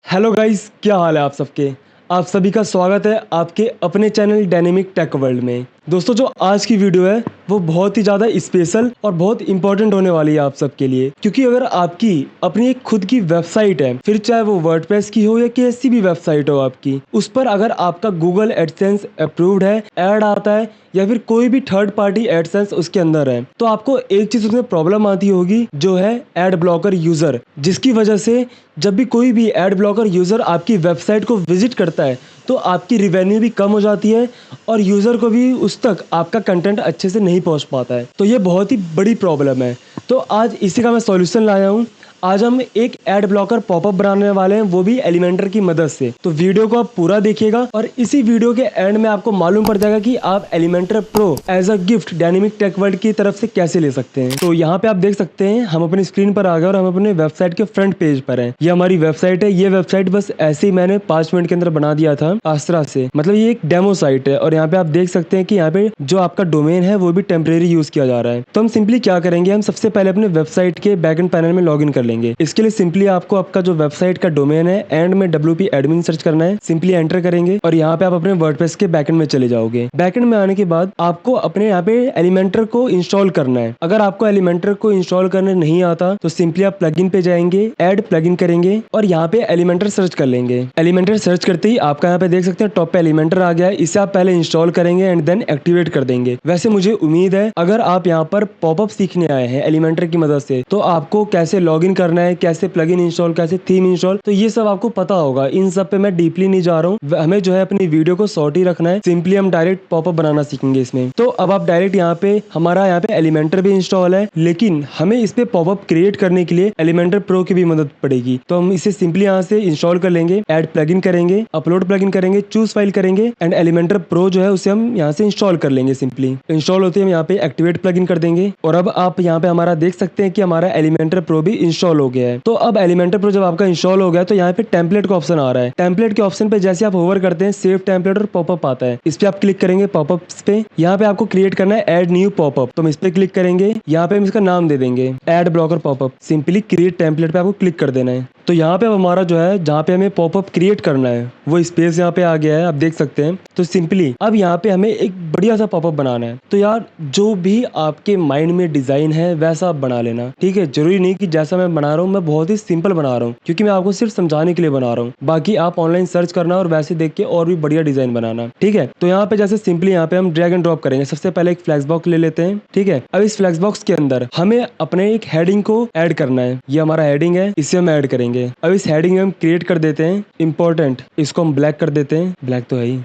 Hello guys, क्या हाल है आप सबके। आप सभी का स्वागत है आपके अपने चैनल डायनेमिक टेक वर्ल्ड में। दोस्तों, जो आज की वीडियो है वो बहुत ही ज़्यादा स्पेशल और बहुत इंपॉर्टेंट होने वाली है आप सबके लिए, क्योंकि अगर आपकी अपनी एक खुद की वेबसाइट है, फिर चाहे वो वर्डप्रेस की हो या कैसी भी वेबसाइट हो आपकी, उस पर अगर आपका गूगल एडसेंस अप्रूव्ड है, ऐड आता है या फिर कोई भी थर्ड पार्टी एडसेंस उसके अंदर है, तो आपको एक चीज़ उसमें प्रॉब्लम आती होगी, जो है एड ब्लॉकर यूज़र, जिसकी वजह से जब भी कोई भी एड ब्लॉकर यूज़र आपकी वेबसाइट को विजिट करता है तो आपकी रिवेन्यू भी कम हो जाती है और यूज़र को भी उस तक आपका कंटेंट अच्छे से नहीं पहुंच पाता है। तो ये बहुत ही बड़ी प्रॉब्लम है। तो आज इसी का मैं सॉल्यूशन लाया हूँ। आज हम एक एड ब्लॉकर पॉपअप बनाने वाले हैं, वो भी एलिमेंटर की मदद से। तो वीडियो को आप पूरा देखिएगा और इसी वीडियो के एंड में आपको मालूम पड़ जाएगा कि आप Elementor pro as a gift dynamic tech world की तरफ से कैसे ले सकते हैं। तो यहाँ पे आप देख सकते हैं हम अपनी स्क्रीन पर आ गए और हम अपने वेबसाइट के फ्रंट पेज पर हैं। ये हमारी वेबसाइट है। ये वेबसाइट बस ऐसे ही मैंने 5 मिनट के अंदर बना दिया था आस्त्रा से, मतलब ये एक डेमो साइट है। और यहाँ पे आप देख सकते हैं कि यहाँ पे जो आपका डोमेन है वो भी टेम्परेरी यूज किया जा रहा है। तो हम सिंपली क्या करेंगे, हम सबसे पहले अपने वेबसाइट के बैकएंड पैनल में लॉग इन कर लेंगे। इसके लिए सिंपली आपको आपका जो वेबसाइट का डोमेन है एंड में WP एडमिन सर्च करना है, सिंपली एंटर करेंगे और यहाँ पे आप अपने वर्डप्रेस के बैकएंड में चले जाओगे। बैकएंड में आने के बाद आपको अपने यहाँ पे एलिमेंटर को इंस्टॉल करना है। अगर आपको एलिमेंटर को इंस्टॉल करने नहीं आता तो सिंपली आप प्लगइन पे जाएंगे, ऐड प्लगइन करेंगे और यहाँ पे एलिमेंटर सर्च कर लेंगे। एलिमेंटर सर्च करते ही आपका यहाँ पे देख सकते हैं टॉप पे एलिमेंटर आ गया है। इसे आप पहले इंस्टॉल करेंगे एंड देन एक्टिवेट कर देंगे। वैसे मुझे उम्मीद है अगर आप यहाँ पर पॉपअप सीखने आए हैं एलिमेंटर की मदद से, तो आपको कैसे लॉग इन करना है, कैसे प्लगइन इंस्टॉल, कैसे थीम इंस्टॉल, तो ये सब आपको पता होगा। इन सब पे मैं डीपली नहीं जा रहा हूँ। हमें जो है अपनी वीडियो को शॉर्ट ही रखना है। सिंपली हम डायरेक्ट पॉपअप बनाना सीखेंगे इसमें। तो अब आप डायरेक्ट यहाँ पे हमारा यहाँ पे एलिमेंटर भी इंस्टॉल है, लेकिन हमें इस पे पॉपअप क्रिएट करने के लिए एलिमेंटर प्रो की भी मदद पड़ेगी। तो हम इसे सिंपली यहाँ से इंस्टॉल कर लेंगे, ऐड प्लगइन करेंगे, अपलोड प्लगइन करेंगे, चूज फाइल करेंगे एंड एलिमेंटर प्रो जो है उसे हम यहाँ से इंस्टॉल कर लेंगे। सिंपली इंस्टॉल होते ही हम यहाँ पे एक्टिवेट प्लगइन कर देंगे और अब आप यहाँ पे हमारा देख सकते हैं कि हमारा एलिमेंटर प्रो भी इंस्टॉल हो गया है। तो अब एलिमेंटर प्रो जब आपका इंस्टॉल हो गया तो यहाँ पे टेम्पलेट का ऑप्शन आ रहा है। टेम्पलेट के ऑप्शन पे जैसे आप होवर करते हैं सेव टेम्पलेट और पॉपअप आता है। इस पे आप क्लिक करेंगे पॉपअप्स पे। यहाँ पे आपको क्रिएट करना है ऐड न्यू पॉपअप, तो हम इस पे क्लिक करेंगे। यहाँ पे हम इसका नाम दे देंगे ad blocker popup. Simply create template पे आपको क्लिक कर देना है। तो यहाँ पे हमारा जो है जहाँ पे हमें पॉपअप क्रिएट करना है वो स्पेस यहाँ पे आ गया है, आप देख सकते हैं। तो सिंपली अब यहाँ पे हमें एक बढ़िया सा पॉपअप बनाना है। तो यार जो भी आपके माइंड में डिजाइन है वैसा आप बना लेना, ठीक है। जरूरी नहीं कि जैसा मैं बना रहा हूँ, मैं बहुत ही सिंपल बना रहा हूँ क्योंकि मैं आपको सिर्फ समझाने के लिए बना रहा हूँ। बाकी आप ऑनलाइन सर्च करना और वैसे देख के और भी बढ़िया डिजाइन बनाना, ठीक है। तो यहाँ पे जैसे सिंपली यहाँ पे हम ड्रैग एंड ड्रॉप करेंगे। सबसे पहले एक फ्लैक्स बॉक्स ले लेते हैं, ठीक है। अब इस फ्लैक्स बॉक्स के अंदर हमें अपने एक हेडिंग को ऐड करना है। ये हमारा हेडिंग है, इसे हम ऐड करेंगे। अब इस हेडिंग में हम क्रिएट कर देते हैं इंपॉर्टेंट, इसको हम ब्लैक कर देते हैं। ब्लैक तो है ही,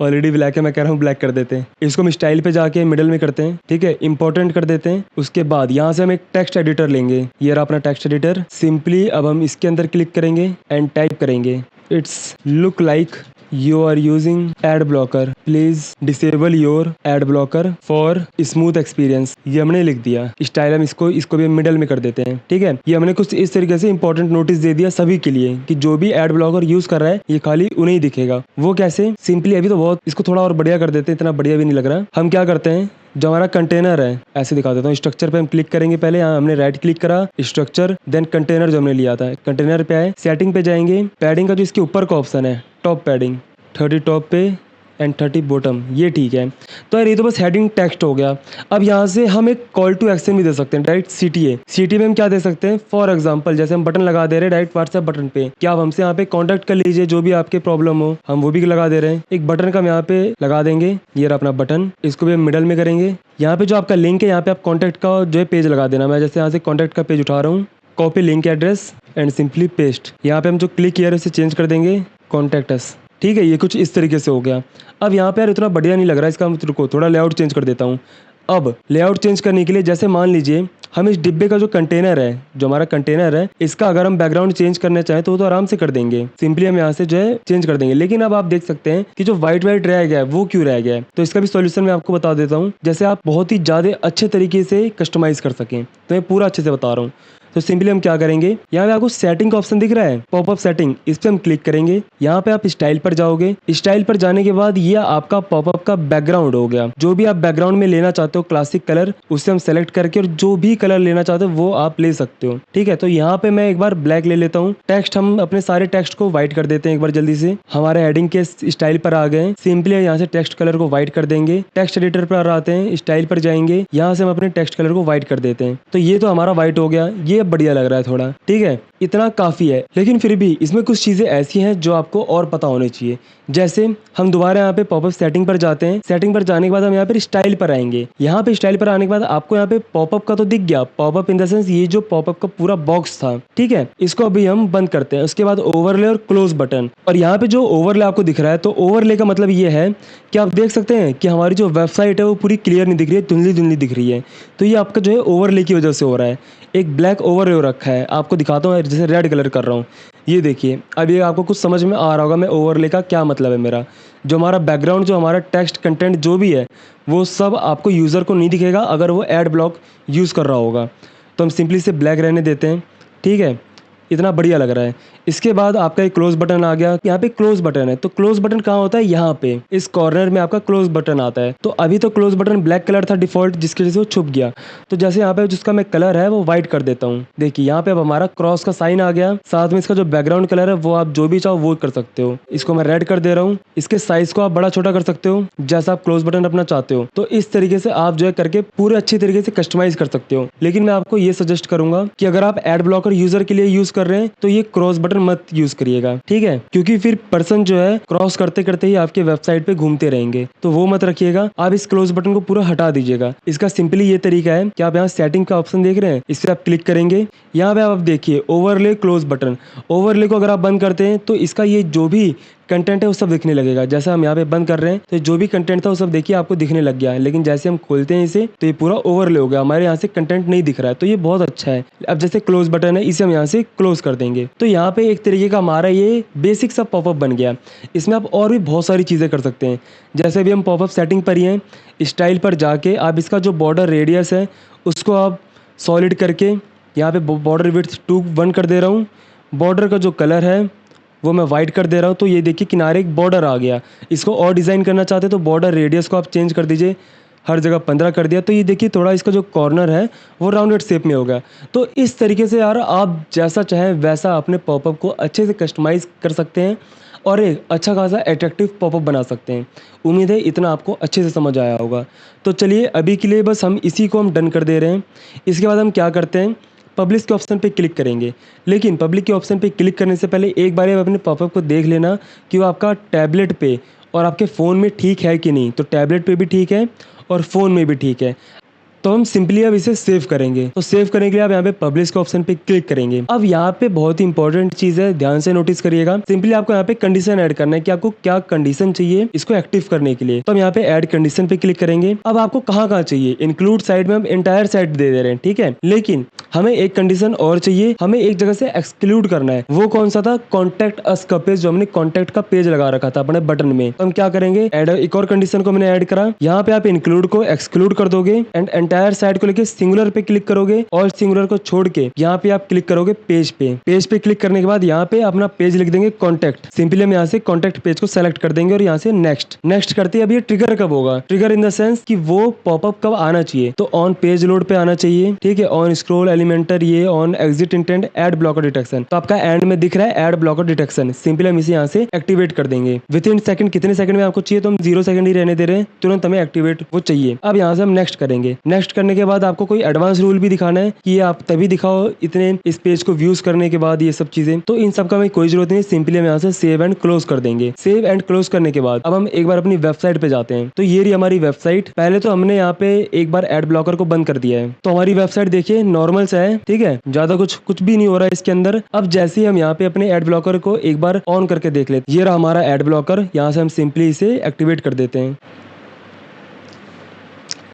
ऑलरेडी ब्लैक है, मैं कह रहा हूँ ब्लैक कर देते हैं। इसको हम स्टाइल पे जाके मिडिल में करते हैं, ठीक है। इंपॉर्टेंट कर देते हैं। उसके बाद यहाँ से हम एक टेक्स्ट एडिटर लेंगे। ये रहा अपना टेक्स्ट एडिटर। सिंपली अब हम इसके अंदर क्लिक करेंगे एंड टाइप करेंगे it's look like you are using ad blocker, please disable your ad blocker for smooth experience। ये हमने लिख दिया। स्टाइल हम इसको भी मिडल में कर देते हैं, ठीक है। ये हमने कुछ इस तरीके से इंपॉर्टेंट नोटिस दे दिया सभी के लिए कि जो भी एड ब्लॉकर यूज कर रहा है ये खाली उन्हें ही दिखेगा। वो कैसे, सिंपली अभी तो बहुत इसको थोड़ा और बढ़िया कर देते हैं, इतना बढ़िया भी नहीं लग रहा। हम क्या करते हैं, जो हमारा कंटेनर है ऐसे दिखा देता हूँ। स्ट्रक्चर पे हम क्लिक करेंगे। पहले यहाँ हमने राइट क्लिक करा, स्ट्रक्चर, देन कंटेनर जो हमने लिया था, कंटेनर पे आए, सेटिंग पे जाएंगे। पैडिंग का जो इसके ऊपर का ऑप्शन है टॉप पैडिंग 30 टॉप पे एंड 30 बॉटम, ये ठीक है। तो यार ये तो बस हेडिंग टेक्स्ट हो गया। अब यहाँ से हम एक कॉल टू एक्शन भी दे सकते हैं, डायरेक्ट CTA में हम क्या दे सकते हैं, फॉर एग्जांपल जैसे हम बटन लगा दे रहे हैं डायरेक्ट व्हाट्सएप बटन पे, क्या आप हमसे यहाँ पे कांटेक्ट कर लीजिए जो भी आपके प्रॉब्लम हो, हम वो भी लगा दे रहे हैं। एक बटन का हम यहाँ पे लगा देंगे, ये रहा अपना बटन, इसको भी हम मिडल में करेंगे। यहाँ पे जो आपका लिंक है यहाँ पे आप कॉन्टैक्ट का जो है पेज लगा देना। मैं जैसे यहाँ से कॉन्टैक्ट का पेज उठा रहा हूँ, copy link address and simply paste. यहाँ पे हम जो क्लिक किया है उसे चेंज कर देंगे कॉन्टैक्ट अस, ठीक है। ये कुछ इस तरीके से हो गया। अब यहाँ पे यार इतना बढ़िया नहीं लग रहा है, इसका रुको थोड़ा लेआउट चेंज कर देता हूँ। अब लेआउट चेंज करने के लिए जैसे मान लीजिए हम इस डिब्बे का जो कंटेनर है, जो हमारा कंटेनर है, इसका अगर हम बैकग्राउंड चेंज करना चाहें तो वो तो आराम से कर देंगे। सिंपली हम यहाँ से जो है चेंज कर देंगे। लेकिन अब आप देख सकते हैं कि जो व्हाइट रह गया है वो क्यों रह गया है। तो इसका भी सॉल्यूशन मैं आपको बता देता हूँ, जैसे आप बहुत ही ज्यादा अच्छे तरीके से कस्टमाइज कर सकें। तो मैं पूरा अच्छे से बता रहा हूँ। तो सिंपली हम क्या करेंगे, यहाँ पे आपको सेटिंग का ऑप्शन दिख रहा है, पॉपअप सेटिंग, इस पे हम क्लिक करेंगे। यहाँ पे आप स्टाइल पर जाओगे। स्टाइल पर जाने के बाद ये आपका पॉपअप का बैकग्राउंड हो गया। जो भी आप बैकग्राउंड में लेना चाहते हो क्लासिक कलर, उससे हम सेलेक्ट करके और जो भी कलर लेना चाहते हो वो आप ले सकते हो। ठीक है, तो यहाँ पे मैं एक बार ब्लैक ले लेता हूँ। टेक्स्ट हम अपने सारे टेक्स्ट को व्हाइट कर देते हैं एक बार जल्दी से। हमारे हेडिंग के स्टाइल पर आ गए। सिंपली यहाँ से टेक्स्ट कलर को व्हाइट कर देंगे। टेक्स्ट एडिटर पर आते हैं, स्टाइल पर जाएंगे, यहाँ से हम अपने टेक्स्ट कलर को व्हाइट कर देते हैं। तो ये तो हमारा व्हाइट हो गया, ये बढ़िया लग रहा है थोड़ा। ठीक है, इतना काफी है। लेकिन फिर भी इसमें कुछ चीजें ऐसी हैं जो आपको और पता होनी चाहिए। जैसे हम दोबारा यहाँ पे पॉपअप सेटिंग पर जाते हैं। सेटिंग पर जाने के बाद हम यहाँ पे स्टाइल पर आएंगे। यहाँ पे स्टाइल पर आने के बाद आपको यहाँ पे पॉपअप का तो दिख गया, पॉपअप इन द सेंस ये जो पॉपअप का पूरा बॉक्स था। ठीक है, इसको अभी हम बंद करते हैं। उसके बाद ओवरले और क्लोज बटन, और यहाँ पे जो ओवरले आपको दिख रहा है, तो ओवरले का मतलब ये है कि आप देख सकते हैं कि हमारी जो वेबसाइट है वो पूरी क्लियर नहीं दिख रही है, धुंधली धुंधली दिख रही है। तो ये आपका जो है ओवरले की वजह से हो रहा है। एक ब्लैक ओवरले हो रखा है, आपको दिखाता हूँ, जैसे रेड कलर कर रहा हूँ। ये देखिए, अब ये आपको कुछ समझ में आ रहा होगा मैं ओवरले का क्या मतलब है। मेरा जो हमारा बैकग्राउंड, जो हमारा टेक्स्ट कंटेंट जो भी है, वो सब आपको यूज़र को नहीं दिखेगा अगर वो एड ब्लॉक यूज़ कर रहा होगा। तो हम सिंपली से ब्लैक रहने देते हैं। ठीक है, इतना बढ़िया लग रहा है। इसके बाद आपका एक क्लोज बटन आ गया। यहाँ पे क्लोज बटन है, तो क्लोज बटन कहाँ होता है, यहाँ पे इस कॉर्नर में आपका क्लोज बटन आता है। तो अभी तो क्लोज बटन ब्लैक कलर था डिफॉल्ट, जिसकी वजह से वो छुप गया। तो जैसे यहाँ पे जिसका मैं कलर है वो व्हाइट कर देता हूँ। देखिए यहाँ पे अब हमारा क्रॉस का साइन आ गया। साथ में इसका जो बैकग्राउंड कलर है वो आप जो भी चाहो वो कर सकते हो। इसको मैं रेड कर दे रहा हूँ। इसके साइज को आप बड़ा छोटा कर सकते हो जैसा आप क्लोज बटन अपना चाहते हो। तो इस तरीके से आप जो है करके पूरे अच्छी तरीके से कस्टमाइज कर सकते हो। लेकिन मैं आपको ये सजेस्ट करूंगा कि अगर आप एड ब्लॉकर यूजर के लिए यूज कर रहे हैं तो ये क्रॉस बटन मत यूज करिएगा। ठीक है, क्योंकि फिर पर्सन जो है क्रॉस करते करते ही आपके वेबसाइट पे घूमते रहेंगे, तो वो मत रखिएगा। आप इस क्लोज बटन को पूरा हटा दीजिएगा। इसका सिंपली ये तरीका है कि आप यहाँ सेटिंग का ऑप्शन देख रहे हैं, इस पे आप क्लिक करेंगे। यहाँ पे आप देखिए ओवरले क्लोज बटन। ओवरले को अगर आप बंद करते हैं तो इसका ये जो भी कंटेंट है वो सब दिखने लगेगा। जैसे हम यहाँ पे बंद कर रहे हैं तो जो भी कंटेंट था वो सब देखिए आपको दिखने लग गया है। लेकिन जैसे हम खोलते हैं इसे तो ये पूरा ओवरले हो गया, हमारे यहाँ से कंटेंट नहीं दिख रहा है। तो ये बहुत अच्छा है। अब जैसे क्लोज बटन है, इसे हम यहाँ से क्लोज कर देंगे। तो यहाँ पे एक तरीके का हमारा ये बेसिक सा पॉपअप बन गया। इसमें आप और भी बहुत सारी चीज़ें कर सकते हैं। जैसे अभी हम पॉपअप सेटिंग पर ही हैं, स्टाइल पर जाके आप इसका जो बॉर्डर रेडियस है उसको आप सॉलिड करके यहाँ पे बॉर्डर विड्थ 2:1 कर दे रहा हूँ। बॉर्डर का जो कलर है वो मैं वाइट कर दे रहा हूँ। तो ये देखिए किनारे एक बॉर्डर आ गया। इसको और डिज़ाइन करना चाहते तो बॉर्डर रेडियस को आप चेंज कर दीजिए, हर जगह 15 कर दिया। तो ये देखिए थोड़ा इसका जो कॉर्नर है वो राउंडेड शेप में होगा। तो इस तरीके से यार आप जैसा चाहें वैसा अपने पॉपअप को अच्छे से कस्टमाइज़ कर सकते हैं और एक अच्छा खासा अट्रैक्टिव पॉपअप बना सकते हैं। उम्मीद है इतना आपको अच्छे से समझ आया होगा। तो चलिए अभी के लिए बस हम इसी को हम डन कर दे रहे हैं। इसके बाद हम क्या करते हैं, पब्लिश के ऑप्शन पे क्लिक करेंगे। लेकिन पब्लिक के ऑप्शन पे क्लिक करने से पहले एक बार आप अपने पॉपअप को देख लेना कि वो आपका टैबलेट पे और आपके फ़ोन में ठीक है कि नहीं। तो टैबलेट पे भी ठीक है और फ़ोन में भी ठीक है। तो हम सिंपली अब इसे सेव करेंगे। तो सेव करने के लिए आप यहाँ पे पब्लिश के ऑप्शन पे क्लिक करेंगे। अब यहाँ पे बहुत ही इंपॉर्टेंट चीज है, ध्यान से नोटिस करिएगा। सिंपली आपको यहाँ पे कंडीशन ऐड करना है कि आपको क्या कंडीशन चाहिए इसको एक्टिव करने के लिए। तो हम यहाँ पे ऐड कंडीशन पे क्लिक करेंगे। अब आपको कहाँ कहाँ चाहिए, इंक्लूड साइड में हम एंटायर साइट दे दे रहे हैं, ठीक है। लेकिन हमें एक कंडीशन और चाहिए, हमें एक जगह से एक्सक्लूड करना है। वो कौन सा था, कॉन्टेक्ट अस का पेज, जो हमने कॉन्टेक्ट का पेज लगा रखा था अपने बटन में। तो हम क्या करेंगे, ऐड एक और कंडीशन को मैंने ऐड करा। यहाँ पे आप इंक्लूड को एक्सक्लूड कर दोगे एंड एंटायर साइट को लेके सिंगुलर पे क्लिक करोगे और सिंगुलर को छोड़ के यहाँ पे आप क्लिक करोगे पेज पे। पेज पे क्लिक करने के बाद यहाँ पे अपना पेज लिख देंगे कॉन्टेक्ट। सिंपली हम यहाँ से कॉन्टेक्ट पेज को सेलेक्ट कर देंगे और यहाँ से नेक्स्ट नेक्स्ट करते हैं। अब ये ट्रिगर कब होगा, ट्रिगर इन द सेंस कि वो पॉपअप कब आना चाहिए। तो ऑन पेज लोड पे आना चाहिए, ठीक है। ऑन स्क्रॉल एलिमेंटर, ये on exit intent, ad blocker detection. तो आपका एंड में दिख रहा है एड ब्लॉकर डिटेक्शन। सिंपली हम इसे यहाँ से एक्टिवेट कर देंगे। विद इन सेकंड, कितने सेकंड में आपको चाहिए, तो हम 0 सेकंड ही रहने दे रहे हैं, तुरंत हमें एक्टिवेट वो चाहिए। अब यहाँ से हम नेक्स्ट करेंगे। नेक्स्ट करने के बाद आपको कोई एडवांस रूल भी दिखाना है कि ये आप तभी दिखाओ इतने इस पेज को व्यूज करने के बाद, ये सब चीजें। तो इन सब का हमें कोई जरूरत नहीं, सिंपली हम यहाँ से सेव एंड क्लोज कर देंगे। सेव एंड क्लोज करने के बाद अब हम एक बार अपनी वेबसाइट पे जाते हैं। तो ये रही हमारी वेबसाइट। पहले तो हमने यहाँ पे एक बार एड ब्लॉकर को बंद कर दिया है। तो हमारी वेबसाइट देखिए नॉर्मल सा है, ठीक है, ज्यादा कुछ भी नहीं हो रहा है इसके अंदर। अब जैसे ही हम यहाँ पे अपने एड ब्लॉकर को एक बार ऑन करके देख लेते, ये रहा हमारा एड ब्लॉकर। यहाँ से हम सिंपली इसे एक्टिवेट कर देते हैं।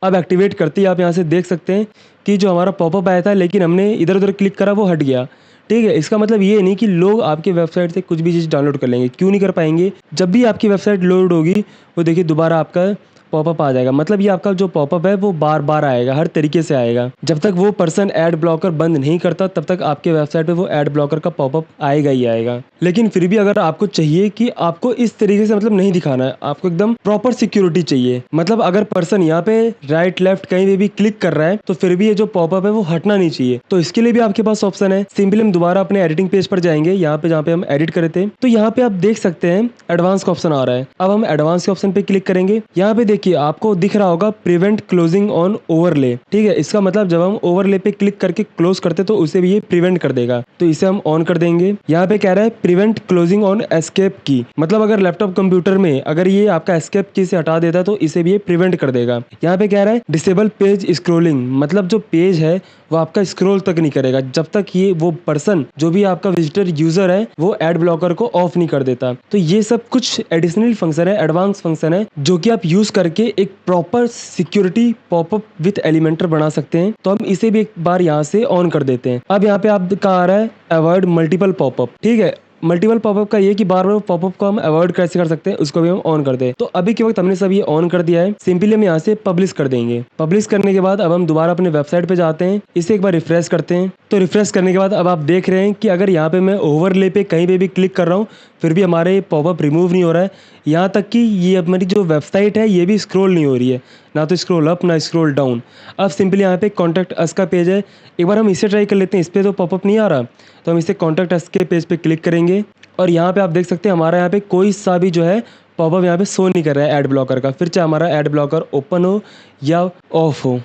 अब एक्टिवेट करते ही आप यहाँ से देख सकते हैं कि जो हमारा पॉपअप आया था लेकिन हमने इधर उधर क्लिक करा वो हट गया, ठीक है। इसका मतलब ये नहीं कि लोग आपके वेबसाइट से कुछ भी चीज़ डाउनलोड कर लेंगे, क्यों नहीं कर पाएंगे। जब भी आपकी वेबसाइट लोड होगी वो देखिए दोबारा आपका पॉपअप आ जाएगा। मतलब ये आपका जो पॉपअप है वो बार बार आएगा, हर तरीके से आएगा। जब तक वो पर्सन एड ब्लॉकर बंद नहीं करता तब तक आपके वेबसाइट पे वो एड ब्लॉकर का पॉपअप आएगा ही आएगा। लेकिन फिर भी अगर आपको चाहिए कि आपको इस तरीके से मतलब नहीं दिखाना है, आपको एकदम प्रॉपर सिक्योरिटी चाहिए, मतलब अगर पर्सन यहाँ पे राइट लेफ्ट कहीं पे भी क्लिक कर रहा है तो फिर भी ये जो पॉपअप है वो हटना नहीं चाहिए। तो इसके लिए भी आपके पास ऑप्शन है। सिंपली हम दोबारा अपने एडिटिंग पेज पर जाएंगे, यहाँ पे जहाँ पे हम एडिट करे थे, तो यहाँ पे आप देख सकते हैं एडवांस का ऑप्शन आ रहा है। अब हम एडवांस के ऑप्शन पे क्लिक करेंगे। यहाँ पे देखिए आपको दिख रहा होगा प्रिवेंट क्लोजिंग ऑन ओवरले। ठीक है, इसका मतलब जब हम ओवरले पे क्लिक करके क्लोज करते तो उसे भी ये प्रिवेंट कर देगा, तो इसे हम ऑन कर देंगे। यहाँ पे कह रहा है प्रिवेंट क्लोजिंग ऑन एस्केप की, मतलब अगर लैपटॉप कंप्यूटर में अगर ये आपका एस्केप की से हटा देता है तो इसे भी ये प्रिवेंट कर देगा। यहाँ पे कह रहा है डिसेबल पेज स्क्रोलिंग, मतलब जो पेज है वो आपका स्क्रॉल तक नहीं करेगा जब तक ये वो पर्सन जो भी आपका विजिटर यूजर है वो एड ब्लॉकर को ऑफ नहीं कर देता। तो ये सब कुछ एडिशनल फंक्शन है, एडवांस फंक्शन है, जो कि आप यूज करके एक proper security popup with Elementor बना सकते हैं। तो हम इसे भी एक बार यहाँ से ऑन कर देते हैं। अब यहाँ पे आपका आ रहा है अवॉइड मल्टीपल पॉपअप। ठीक है, मल्टीपल पॉपअप का ये कि बार बार पॉपअप को हम अवॉइड कैसे कर सकते हैं, उसको भी हम ऑन कर दें। तो अभी के वक्त हमने सब ये ऑन कर दिया है। सिंपली हम यहाँ से पब्लिश कर देंगे। पब्लिश करने के बाद अब हम दोबारा अपने वेबसाइट पे जाते हैं, इसे एक बार रिफ्रेश करते हैं। तो रिफ्रेश करने के बाद अब आप देख रहे हैं कि अगर यहाँ पे मैं ओवरले पे कहीं पे भी क्लिक कर रहा हूँ फिर भी हमारे पॉपअप रिमूव नहीं हो रहा है। यहाँ तक कि ये हमारी जो वेबसाइट है ये भी स्क्रॉल नहीं हो रही है, ना तो स्क्रॉल अप ना स्क्रॉल डाउन। अब सिंपली यहाँ पे कॉन्टैक्ट अस का पेज है, एक बार हम इसे ट्राई कर लेते हैं। इस पर तो पॉपअप नहीं आ रहा, तो हम इसे कॉन्टैक्ट अस के पेज पे क्लिक करेंगे और यहाँ पे आप देख सकते हैं हमारा यहाँ पे कोई सा भी जो है पॉपअप यहाँ पे शो नहीं कर रहा है एड ब्लॉकर का, फिर चाहे हमारा एड ब्लॉकर ओपन हो या ऑफ हो।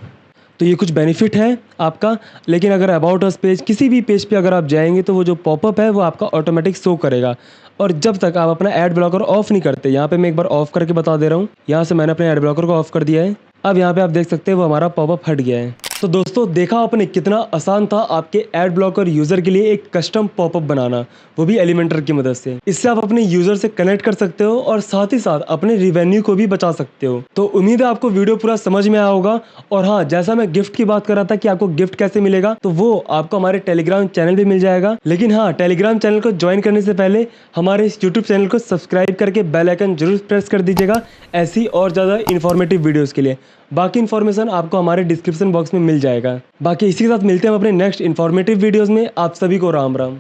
तो ये कुछ बेनिफिट है आपका। लेकिन अगर अबाउट अस पेज किसी भी पेज पे अगर आप जाएंगे तो वो जो पॉपअप है वो आपका ऑटोमेटिक शो करेगा। और जब तक आप अपना एड ब्लॉकर ऑफ नहीं करते, यहाँ पे मैं एक बार ऑफ करके बता दे रहा हूँ। यहाँ से मैंने अपने एड ब्लॉकर को ऑफ कर दिया है। अब यहाँ पे आप देख सकते हैं वो हमारा पॉपअप हट गया है। तो दोस्तों देखा आपने कितना आसान था आपके एड ब्लॉकर यूजर के लिए एक कस्टम पॉपअप बनाना, वो भी एलिमेंटर की मदद से। इससे आप अपने यूजर से कनेक्ट कर सकते हो और साथ ही साथ अपने रिवेन्यू को भी बचा सकते हो। तो उम्मीद है आपको वीडियो पूरा समझ में आया होगा। और हाँ, जैसा मैं गिफ्ट की बात कर रहा था कि आपको गिफ्ट कैसे मिलेगा, तो वो आपको हमारे टेलीग्राम चैनल भी मिल जाएगा। लेकिन हाँ, टेलीग्राम चैनल को ज्वाइन करने से पहले हमारे इस यूट्यूब चैनल को सब्सक्राइब करके बेल आइकन जरूर प्रेस कर दीजिएगा ऐसी और ज़्यादा इन्फॉर्मेटिव वीडियोज़ के लिए। बाकी इन्फॉर्मेशन आपको हमारे डिस्क्रिप्शन बॉक्स में मिल जाएगा। बाकी इसी के साथ मिलते हैं हम अपने नेक्स्ट इन्फॉर्मेटिव वीडियोज़ में। आप सभी को राम राम।